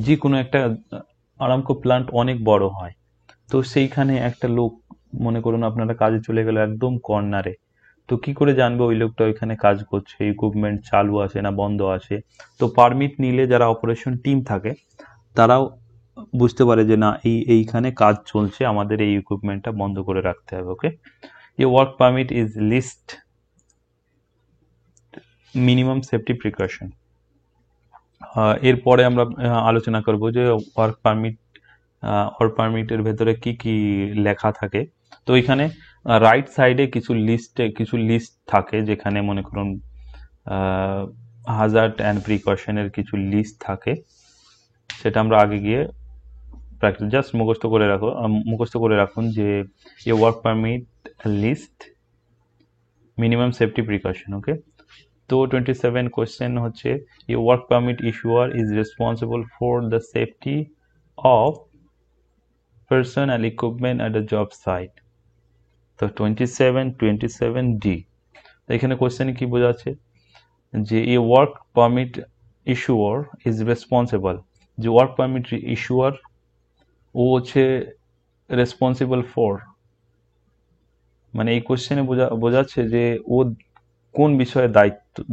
যে কোনো একটা আরামকো প্লান্ট অনেক বড় হয়, তো সেইখানে একটা লোক মনে করুন আপনারা কাজে চলে গেল একদম কর্নারে, তো কি করে জানবে ওই লোকটা ওইখানে কাজ করছে, ইকুইপমেন্ট চালু আছে না বন্ধ আছে? তো পারমিট নিলে যারা অপারেশন টিম থাকে, তারাও বুঝতে পারে যে না, এইখানে কাজ চলছে, আমাদের এই ইকুইপমেন্টটা বন্ধ করে রাখতে হবে। Okay. A work permit is list minimum safety precaution. এরপরে আমরা আলোচনা করব যে ওয়ার্ক পারমিটের ভেতরে কি কি লেখা থাকে। তো এখানে রাইট সাইডে কিছু লিস্ট থাকে, যেখানে মনে করুন হাজার্ড অ্যান্ড প্রিকশনের কিছু লিস্ট থাকে, সেটা আমরা আগে গিয়ে প্র্যাকটিস, জাস্ট মুখস্থ করে রাখুন যে a work permit list minimum safety precaution. Okay. তো 27 কোয়েশ্চেন হচ্ছে, a work permit issuer is responsible for the safety of person and equipment at a job site. তো 27 এখানে কোশ্চেনে কি বোঝাচ্ছে যে a work permit issuer is responsible, যে ওয়ার্ক পারমিট ইস্যুয়ার ও হচ্ছে রেসপন্সিবল ফর, মানে এই কোশ্চেনে বোঝাচ্ছে যে ও কোন বিষয়ে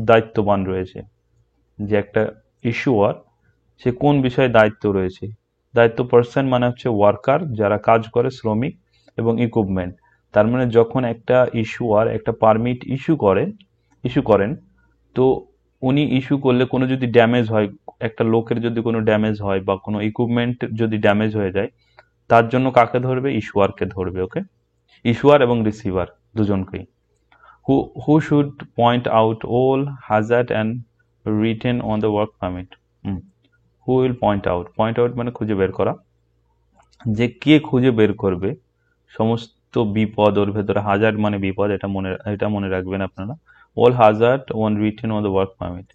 দায়িত্ববান রয়েছে, যে একটা ইস্যুয়ার সে কোন বিষয়ে দায়িত্ব রয়েছে। দায়িত্ব পার্সন মানে হচ্ছে ওয়ার্কার, যারা কাজ করে, শ্রমিক এবং ইকুইপমেন্ট। তার মানে যখন একটা ইস্যুয়ার একটা পারমিট ইস্যু করেন, তো উনি ইস্যু করলে কোনো যদি ড্যামেজ হয়, একটা লোকের যদি কোনো ড্যামেজ হয় বা কোনো ইকুইপমেন্ট যদি ড্যামেজ হয়ে যায়, তার জন্য কাকে ধরবে? ইস্যুয়ারকে ধরবে। ওকে, ইস্যুয়ার এবং রিসিভার দুজনকেই। who should point out all hazard and written on the work permit? who will point out মানে খুঁজে বের করা, যে কে খুঁজে বের করবে সমস্ত বিপদ, ওর ভেতরে হাজার মানে বিপদ, এটা মনে রাখবেন আপনারা। all hazard on written on the work permit,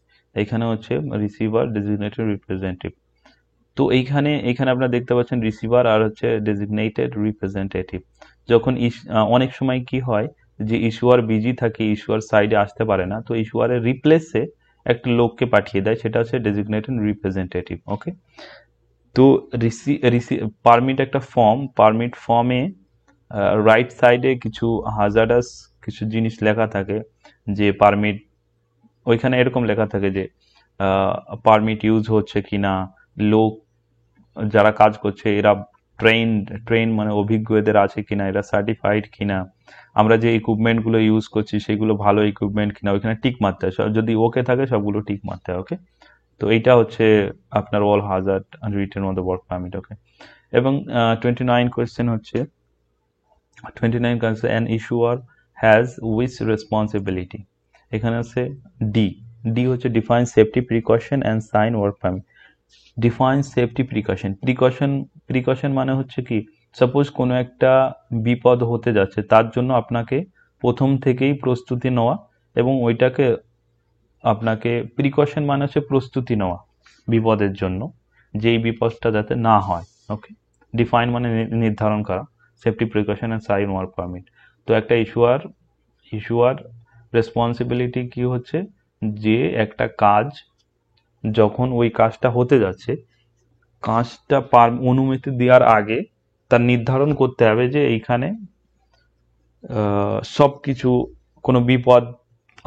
এখানে হচ্ছে রিসিভার, ডেজিগনেটেড রিপ্রেজেন্টেটিভ। তো এইখানে আপনারা দেখতে পাচ্ছেন রিসিভার আর হচ্ছে ডেজিগনেটেড রিপ্রেজেন্টেটিভ। যখন অনেক সময় কি হয় যে ইস্যুয়ার বিজি থাকে, ইস্যুয়ার সাইডে আসতে পারে না, তো ইস্যুয়ারের রিপ্লেসে একটা লোককে পাঠিয়ে দেয়, সেটা হচ্ছে ডেজিগনেটেড রিপ্রেজেন্টেটিভ। ওকে, তো পারমিট একটা পারমিট ফর্মে রাইট সাইডে কিছু হাজার্ডাস কিছু জিনিস লেখা থাকে, যে পারমিট, ওইখানে এরকম লেখা থাকে যে পারমিট ইউজ হচ্ছে কিনা, লোক যারা কাজ করছে এরা ট্রেন মানে অভিজ্ঞ এদের আছে কিনা, এরা সার্টিফাইড কিনা, আমরা যে ইকুইপমেন্ট গুলো ইউজ করছি সেগুলো ভালো ইকুইপমেন্ট কিনা, ওইখানে টিক মারতে হয়। যদি ওকে থাকে সবগুলো টিক মারতে হয়। ওকে, তো এইটা হচ্ছে আপনার all hazard written on the work permit. Okay, এবং 29 কোয়েশ্চেন হচ্ছে 29 question, an issuer has which responsibility. এখানে আছে ডি হচ্ছে define safety precaution and sign work permit. Define safety precaution মানে হচ্ছে কি, সাপোজ কোনো একটা বিপদ হতে যাচ্ছে, তার জন্য আপনাকে প্রথম থেকেই প্রস্তুতি নেওয়া, এবং ওইটাকে আপনাকে প্রিকশন মানে হচ্ছে প্রস্তুতি নেওয়া বিপদের জন্য, যে এই বিপদটা যাতে না হয়। ওকে, ডিফাইন মানে নির্ধারণ করা, safety precaution and sign work permit. তো একটা ইস্যুয়ার রেসপন্সিবিলিটি কি হচ্ছে, যে একটা কাজ যখন ওই কাজটা হতে যাচ্ছে, কাজটা অনুমতি দেওয়ার আগে তার নির্ধারণ করতে হবে যে এইখানে সব কিছু, কোনো বিপদ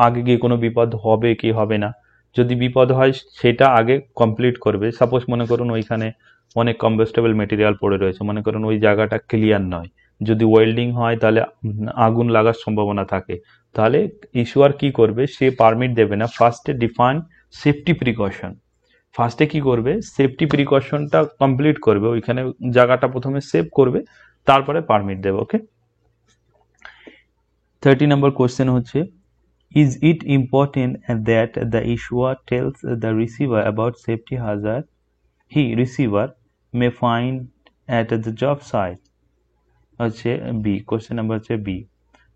আগে গিয়ে কোনো বিপদ হবে কি হবে না, যদি বিপদ হয় সেটা আগে কমপ্লিট করবে। সাপোজ মনে করুন ওইখানে অনেক কম্বাস্টেবল মেটেরিয়াল পড়ে রয়েছে, মনে করুন ওই জায়গাটা ক্লিয়ার নয়, যদি ওয়েল্ডিং হয় তাহলে আগুন লাগার সম্ভাবনা থাকে, তাহলে ইস্যুয়ার কি করবে, সে পারমিট দেবে না, ফার্স্টে ডিফাইন সেফটি প্রিকশন, ফার্স্টে কি করবে, সেফটি প্রিকশনটা কমপ্লিট করবে, ওইখানে জায়গাটা প্রথমে সেভ করবে, তারপরে পারমিট দেবে। ওকে, 30 নম্বর কোশ্চেন হচ্ছে, is it important that the issuer tells the receiver about safety hazard he receiver may find at the job site? হচ্ছে বি, কোশ্চেন নাম্বার হচ্ছে B,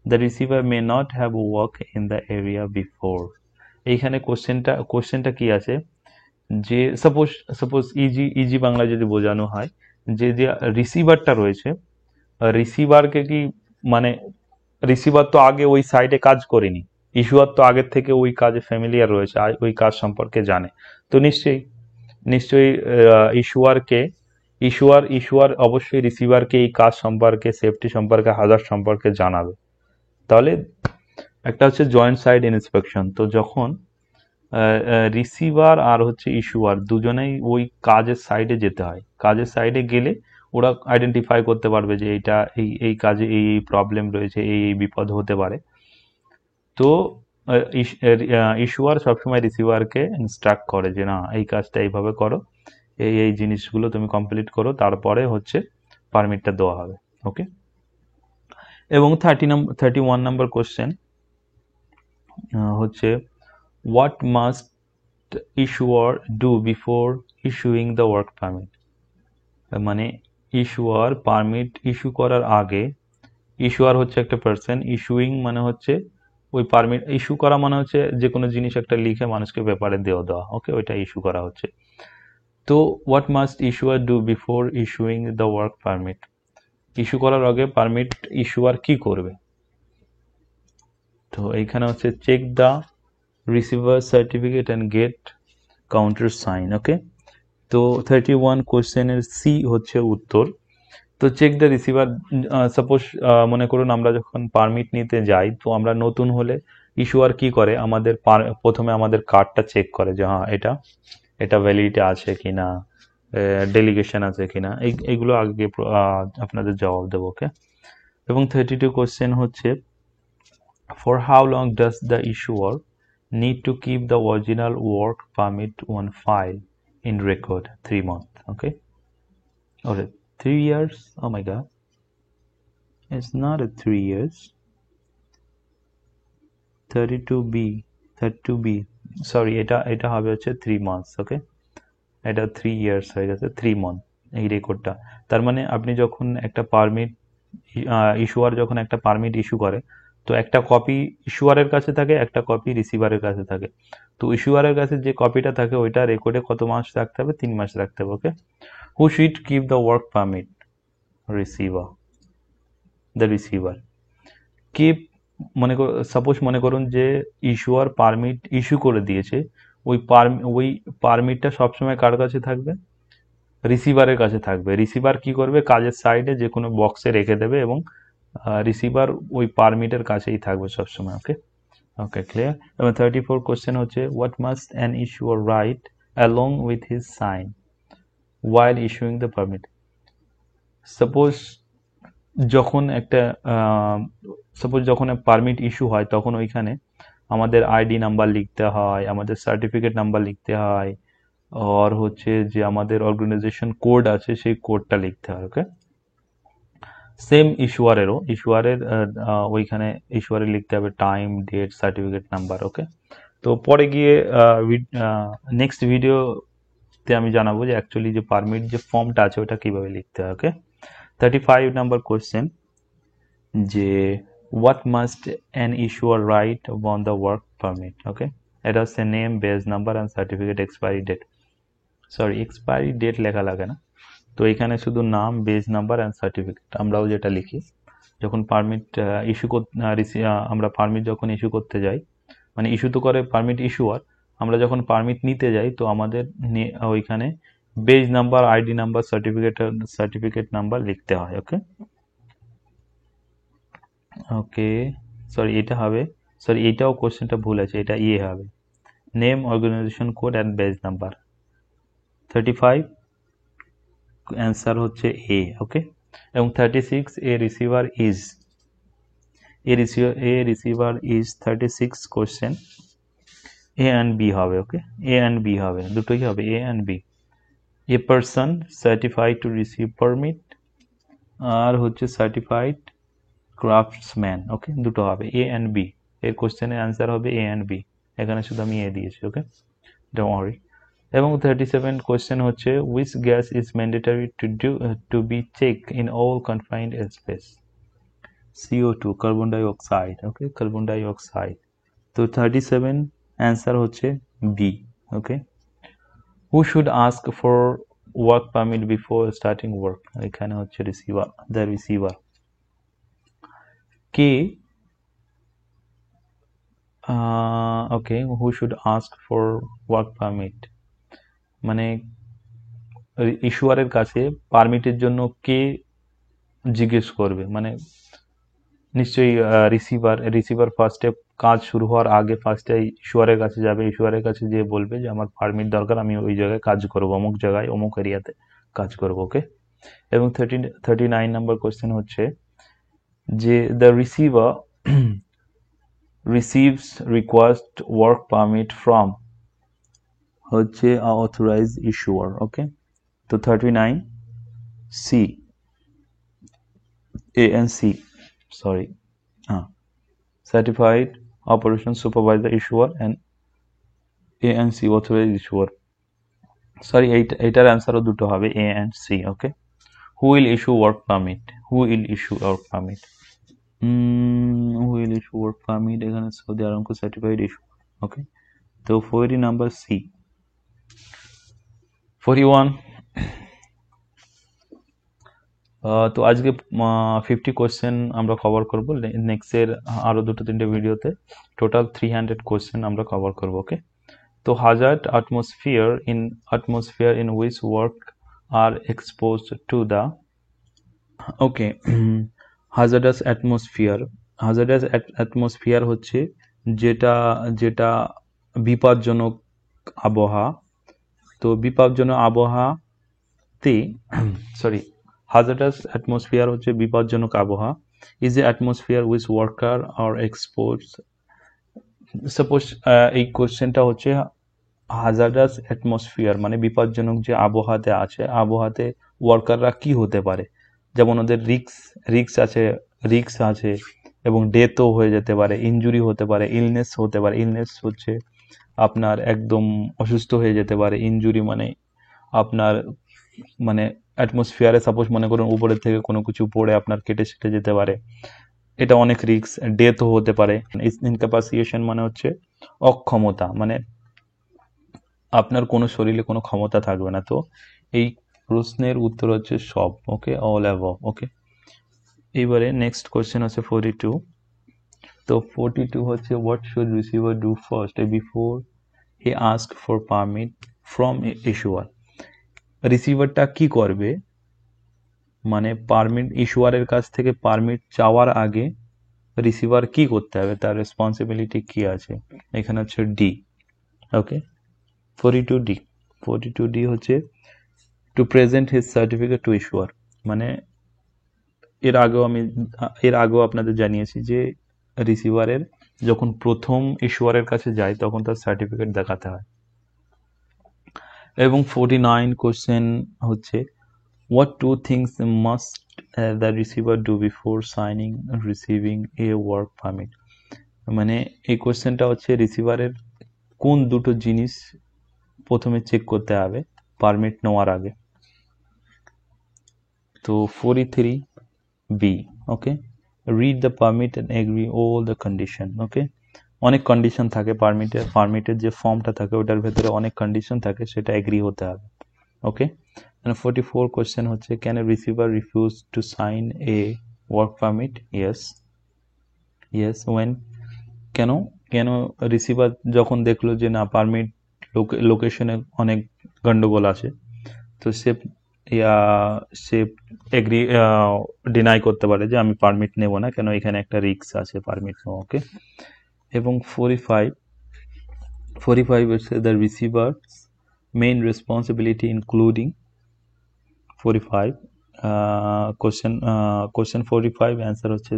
the receiver may not have worked in the area before। এইখানে কোশ্চেনটা কি আছে, যে সাপোজ ইজি বাংলা যদি বোঝানো হয়, যে রিসিভারটা রয়েছে, রিসিভারকে কি মানে, রিসিভার তো আগে ওই সাইডে কাজ করেনি, ইস্যুয়ার তো আগের থেকে ওই কাজে ফ্যামিলিয়ার রয়েছে, ওই কাজ সম্পর্কে জানে, তো নিশ্চয়ই ইস্যুয়ার অবশ্যই রিসিভারকে এই কাজ সম্পর্কে, সেফটি সম্পর্কে, হাজার সম্পর্কে জানাবে। তাহলে একটা হচ্ছে জয়েন্ট সাইড ইন্সপেকশন, তো যখন রিসিভার আর হচ্ছে ইস্যুয়ার দুজনেই ওই কাজের সাইডে যেতে হয়, কাজের সাইডে গেলে ওরা আইডেন্টিফাই করতে পারবে যে এইটা এই কাজে এই প্রবলেম রয়েছে, এই বিপদ হতে পারে। তো ইস্যুয়ার সবসময় রিসিভারকে ইনস্ট্রাক্ট করে যে না, এই কাজটা এইভাবে করো, এই জিনিসগুলো তুমি কমপ্লিট করো, তারপরে হচ্ছে পারমিটটা দেওয়া হবে। ওকে, এবং 31 নম্বর কোশ্চেন হচ্ছে, what must issuer do before issuing the work permit? মানে ইস্যুয়ার পারমিট ইস্যু করার আগে, ইস্যুয়ার হচ্ছে একটা পার্সন, ইস্যুইং মানে হচ্ছে ওই পারমিট ইস্যু করা মানে হচ্ছে যে কোনো জিনিস একটা লিখে মানুষকে পেপারে দেওয়া। ওকে, ওইটা ইস্যু করা হচ্ছে। তো what must issuer do before issuing the work permit, issue করার আগে পারমিট ইস্যুয়ার কি করবে, তো এইখানে হচ্ছে check the receiver certificate and get counter sign. Okay, তো 31 কোশ্চেনের সি হচ্ছে উত্তর। তো চেক দ্য রিসিভার, সাপোজ মনে করুন আমরা যখন পারমিট নিতে যাই, তো আমরা নতুন হলে ইস্যুয়ার কি করে, আমাদের প্রথমে আমাদের কার্ডটা চেক করে যে হ্যাঁ এটা ভ্যালিডিটি আছে কিনা, ডেলিগেশন আছে কিনা, এইগুলো আগে আপনাদের জবাব দেবো। ওকে, এবং 32 কোশ্চেন হচ্ছে for how long does the issuer need to keep the original work permit on file in record? 3 months. Okay, okay, 3 years. Oh my god, it's not a 3 years. 32b sorry, এটা হবে হচ্ছে 3 months। ওকে, এটা 3 years হয়ে গেছে, 3 month এই রেকর্ডটা। তার মানে আপনি যখন একটা পারমিট, ইস্যুয়ার যখন একটা পারমিট ইস্যু করে, তো একটা কপি ইস্যুয়ারের কাছে থাকে, একটা কপি রিসিভারের কাছে থাকে। তো ইস্যুয়ারের কাছে যে কপিটা থাকে ওইটা রেকর্ডে কত মাস রাখতে হবে? 3 মাস রাখতে হবে। Okay, who should keep the work permit? Receiver, the receiver. Keep, suppose মনে করুন যে ইস্যুয়ার পারমিট ইস্যু করে দিয়েছে, ওই পারমিটটা সবসময় কার কাছে থাকবে? রিসিভারের কাছে থাকবে। রিসিভার কি করবে? কাজের সাইডে যে কোনো বক্সে রেখে দেবে এবং রিসিভার ওই পারমিটের কাছেই থাকবে সবসময়। Okay, okay, clear. এবং 34 কোশ্চেন হচ্ছে what must an issuer write along with his sign while issuing the permit? Suppose যখন একটা পারমিট ইস্যু হয়, তখন ওইখানে আমাদের আইডি নাম্বার লিখতে হয়, আমাদের সার্টিফিকেট নাম্বার লিখতে হয়, আর হচ্ছে যে আমাদের অর্গানাইজেশন কোড আছে সেই কোডটা লিখতে হয়। ওকে, সেম ইস্যুয়ারের ওইখানে ইস্যুয়ারে লিখতে হবে টাইম, ডেট, সার্টিফিকেট নাম্বার। ওকে, তো পরে গিয়ে নেক্সট ভিডিওতে আমি জানাবো যে অ্যাকচুয়ালি যে পারমিট যে ফর্মটা আছে ওটা কিভাবে লিখতে হয়। ওকে, 35 নাম্বার কোয়েশ্চেন যে what must an issuer write on the work permit? Okay, এটা হচ্ছে name, badge number and certificate expiry date. Sorry, expiry date লেখা লাগে না, তো এখানে শুধু নাম, বেজ নাম্বার অ্যান্ড সার্টিফিকেট। আমরাও যেটা লিখি যখন পারমিট আমরা পারমিট যখন ইস্যু করতে যাই, মানে ইস্যু তো করে পারমিট ইস্যুয়ার, আমরা যখন পারমিট নিতে যাই তো আমাদের ওইখানে badge number, ID number, certificate number লিখতে হয়। ওকে, ওকে, সরি এটা হবে, সরি এটাও কোশ্চেনটা ভুল আছে, এটা ইয়ে হবে name, organisation code and badge number. 35 answer হচ্ছে এ। ওকে, এবং 36 a receiver is, a receiver is 36 question A and B হবে। ওকে, এ অ্যান্ড বি হবে, দুটোই হবে A and B. A person certified to receive permit, আর হচ্ছে সার্টিফাইড ক্রাফটসম্যান। ওকে, দুটো হবে এ অ্যান্ড বি। এর কোশ্চেনের অ্যান্সার হবে এ অ্যান্ড বি, এখানে শুধু আমি এ দিয়েছি। Okay, don't worry. এবং 37 কোশ্চেন হচ্ছে which gas is mandatory to be check in all confined space? CO2, carbon dioxide. Okay, carbon dioxide. তো 37 অ্যান্সার হচ্ছে B. Okay, who should ask for work permit before starting work? এখানে হচ্ছে রিসিভার, দ্য রিসিভার। কে, okay, who should ask for work permit মানে ইস্যুয়ারের কাছে পারমিটের জন্য কে জিজ্ঞেস করবে? মানে নিশ্চয়ই রিসিভার ফার্স্টে কাজ শুরু হওয়ার আগে ফার্স্টে ইস্যুয়ারের কাছে যাবে, ইস্যুয়ারের কাছে যেয়ে বলবে যে আমার পারমিট দরকার, আমি ওই জায়গায় কাজ করবো, অমুক জায়গায় অমুক এরিয়াতে কাজ করবো। ওকে, এবং 39 নাম্বার কোয়েশ্চেন হচ্ছে যে the receiver receives request work permit from হচ্ছে অথরাইজ ইস্যুয়ার। ওকে, তো 39 C, A and C, sorry, হ্যাঁ, certified operation supervisor issuer and ANC authorized issuer। Sorry এইটার অ্যান্সারও দুটো হবে A and C. Okay, who will issue work permit? Who will issue work permit? Who will issue work permit, এখানে Saudi Aramco certified issue. Okay, তো 40 নাম্বার সি। 41 তো আজকে 50 কোশ্চেন আমরা কভার করব নেক্সটের আরও দুটো তিনটে ভিডিওতে টোটাল 300 কোশ্চেন আমরা কভার করব ওকে তো hazard atmosphere in which work are exposed to the okay hazardous atmosphere হচ্ছে যেটা যেটা বিপজ্জনক আবহাওয়া তো বিপজ্জনক আবহাওয়াতে সরি হাজার্ডাস অ্যাটমসফিয়ার হচ্ছে বিপজ্জনক আবহাওয়া is a atmosphere which worker R expose suppose এই কোশ্চেনটা হচ্ছে হাজার্ডাস অ্যাটমসফিয়ার মানে বিপজ্জনক যে আবহাওয়াতে আছে আবহাওয়াতে ওয়ার্কাররা কি হতে পারে যেমন ওদের রিক্স আছে এবং ডেথও হয়ে যেতে পারে ইনজুরি হতে পারে ইলনেস হতে পারে ইলনেস হচ্ছে আপনার একদম অসুস্থ হয়ে যেতে পারে ইনজুরি মানে আপনার মানে অ্যাটমসফিয়ারে সাপোজ মনে করুন উপরের থেকে কোনো কিছু পড়ে আপনার কেটে সেটে যেতে পারে এটা অনেক রিক্স ডেথও হতে পারে ইনক্যাপাসিয়েশন মানে হচ্ছে অক্ষমতা মানে আপনার কোনো শরীরে কোনো ক্ষমতা থাকবে না তো এই প্রশ্নের উত্তর হচ্ছে সব ওকে অল অ্যাবভ ওকে এবারে নেক্সট কোশ্চেন হচ্ছে 42 তো 42 হচ্ছে what should receiver do first before he ask for permit from issuer রিসিভারটা কি করবে মানে পারমিট ইস্যুয়ারের কাছ থেকে পারমিট চাওয়ার আগে রিসিভার কি করতে হবে তার রেসপন্সিবিলিটি কি আছে এখানে হচ্ছে ডি ওকে 42D হচ্ছে to present his certificate to issuer মানে এর আগেও আপনাদের জানিয়েছি যে রিসিভারের যখন প্রথম ইস্যুয়ারের কাছে যায় তখন তার সার্টিফিকেট দেখাতে হয় এবং 49 কোশ্চেন হচ্ছে what two things must the receiver do before signing receiving a work permit মানে এই কোশ্চেনটা হচ্ছে রিসিভারের কোন দুটো জিনিস প্রথমে চেক করতে হবে পারমিট নেওয়ার আগে তো 43B okay read the permit and agree all the condition okay অনেক কন্ডিশন থাকে পারমিটের যে ফর্মটা থাকে ওটার ভেতরে অনেক কন্ডিশন থাকে সেটা এগ্রি হতে হবে ওকে and 44 question হচ্ছে can a receiver refuse to sign a work permit yes when কেন রিসিভার যখন দেখলো যে না পারমিট লোকেশনে অনেক গন্ডগোল আছে তো সে এগ্রি ডিনাই করতে পারে যে আমি পারমিট নেব না কেন এখানে একটা রিস্ক আছে পারমিট নেওয়া ওকে এবং 45 হচ্ছে the receiver's main responsibility including 45 question 45 answer হচ্ছে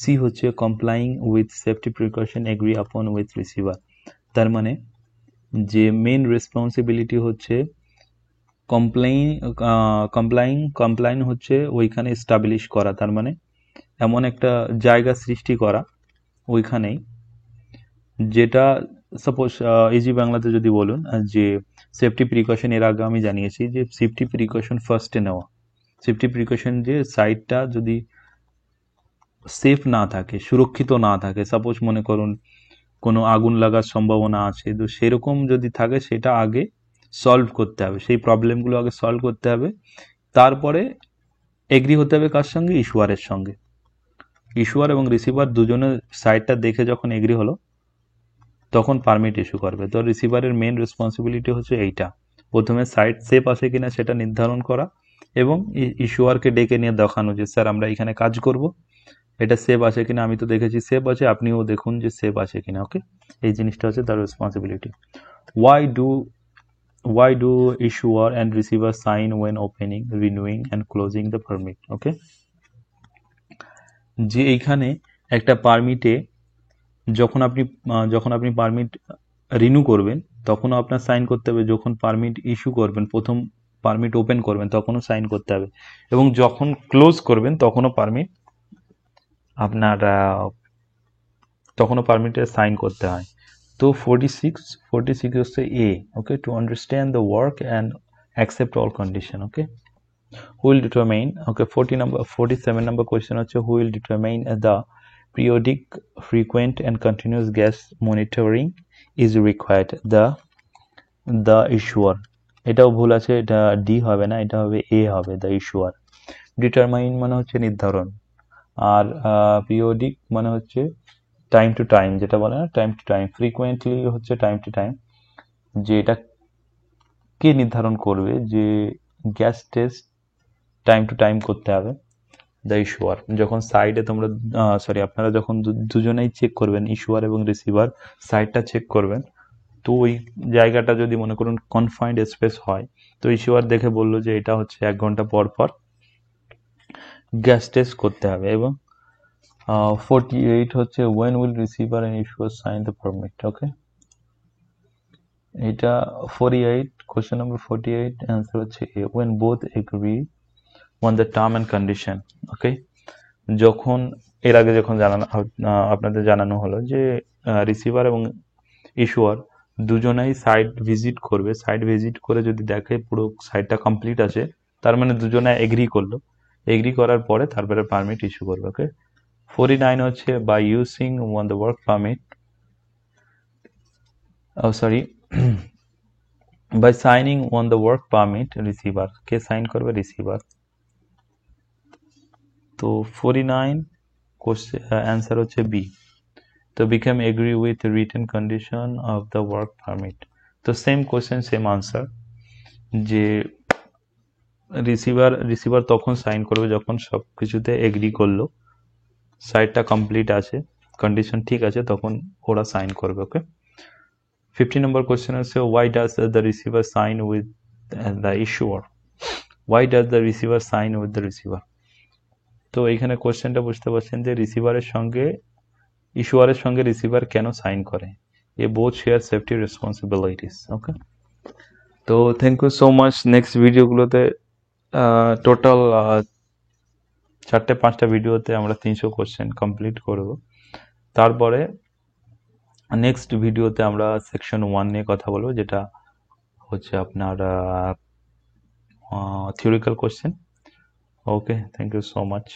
সি হচ্ছে complying with safety precaution agree upon with receiver তার মানে যে মেইন রেসপন্সিবিলিটি হচ্ছে কমপ্লাইং হচ্ছে ওইখানে এস্টাবলিশ করা তার মানে এমন একটা জায়গা সৃষ্টি করা ওইখানেই যেটা সাপোজ ইজি বাংলাতে যদি বলুন যে সেফটি প্রিকশন এর আগে আমি জানিয়েছি যে সেফটি প্রিকশন ফার্স্টে নেওয়া সেফটি প্রিকশন যে সাইটটা যদি সেফ না থাকে সুরক্ষিত না থাকে সাপোজ মনে করুন কোনো আগুন লাগার সম্ভাবনা আছে তো সেরকম যদি থাকে সেটা আগে সলভ করতে হবে সেই প্রবলেমগুলো আগে সলভ করতে হবে তারপরে এগ্রি হতে হবে কার সঙ্গে ইস্যুয়ারের সঙ্গে ইস্যুয়ার এবং রিসিভার দুজনের সাইটটা দেখে যখন এগ্রি হলো তখন পারমিট ইস্যু করবে তো রিসিভারের মেইন রেসপন্সিবিলিটি হচ্ছে এইটা প্রথমে সাইট সেফ আছে কিনা সেটা নির্ধারণ করা এবং ইস্যুয়ারকে ডেকে নিয়ে দেখানো যে স্যার আমরা এখানে কাজ করব এটা সেফ আছে কিনা আমি তো দেখেছি সেফ আছে আপনিও দেখুন যে সেফ আছে কিনা ওকে এই জিনিসটা হচ্ছে তার responsibility why do issuer and receiver sign when opening renewing and closing the permit okay যে এইখানে একটা পারমিটে যখন আপনি পারমিট রিনিউ করবেন তখনও আপনার সাইন করতে হবে যখন পারমিট ইস্যু করবেন প্রথম পারমিট ওপেন করবেন তখনও সাইন করতে হবে এবং যখন ক্লোজ করবেন তখনও পারমিটে সাইন করতে হয় তো 46 হচ্ছে A okay to understand the work and accept all condition okay who will determine okay 47 number question হচ্ছে who will determine the periodic frequent and continuous gas monitoring is required the issuer এটাও ভুল আছে এটা ডি হবে না এটা হবে এ হবে the issuer ডিটারমাইন মানে হচ্ছে নির্ধারণ, আর পিরিয়ডিক মানে হচ্ছে টাইম টু টাইম, যেটা বলে না টাইম টু টাইম। ফ্রিকোয়েন্টলি হচ্ছে টাইম টু টাইম, যে এটা কে নির্ধারণ করবে যে gas test time to time করতে হবে? দ্য ইস্যুয়ার। যখন সাইডে তোমরা আপনারা যখন দুজনেই চেক করবেন, ইস্যুয়ার এবং রিসিভার সাইডটা চেক করবেন, তো ওই জায়গাটা যদি মনে করুন কনফাইন্ড স্পেস হয়, তো ইস্যুয়ার দেখে বললো যে এটা হচ্ছে 1 ঘন্টা পর পর গ্যাস টেস্ট করতে হবে। এবং 48 হচ্ছে when will receiver and issuer sign the permit? ওকে, এটা 48, কোশ্চেন নাম্বার 48 অ্যান্সার হচ্ছে A, when both agree on the term and condition। ওকে, যখন এর আগে যখন আপনাদের জানানো হলো যে রিসিভার এবং ইস্যুয়ার দুজনেই সাইট ভিজিট করবে, সাইট ভিজিট করে যদি দেখে পুরো সাইটটা কমপ্লিট আছে, তার মানে দুজনে এগ্রি করলো, এগ্রি করার পরে তারপরে পারমিট ইস্যু করবে। ওকে, 49 হচ্ছে by using one the work permit, by signing one the work permit receiver, কে সাইন করবে? রিসিভার। তো 49 কোশ্চেন অ্যান্সার হচ্ছে বি। তো become agree with the written condition of the work permit। তো সেম কোশ্চেন সেম আনসার, যে রিসিভার তখন সাইন করবে যখন সব কিছুতে এগ্রি করলো, সাইটটা কমপ্লিট আছে, কন্ডিশন ঠিক আছে, তখন ওরা সাইন করবে। ওকে, 50 নম্বর কোশ্চেন আছে why does the receiver sign with the issuer? why does the receiver sign with the receiver? তো এইখানে কোশ্চেনটা বুঝতে পারছেন যে ইস্যুয়ারের সঙ্গে রিসিভার কেন সাইন করে, A both share safety responsibilities. Okay, তো thank you so much. Next ভিডিওগুলোতে টোটাল 4-5টা ভিডিওতে আমরা 300 কোশ্চেন কমপ্লিট করব। তারপরে নেক্সট ভিডিওতে আমরা সেকশন 1 নিয়ে কথা বলবো, যেটা হচ্ছে আপনার theoretical question. Okay, thank you so much.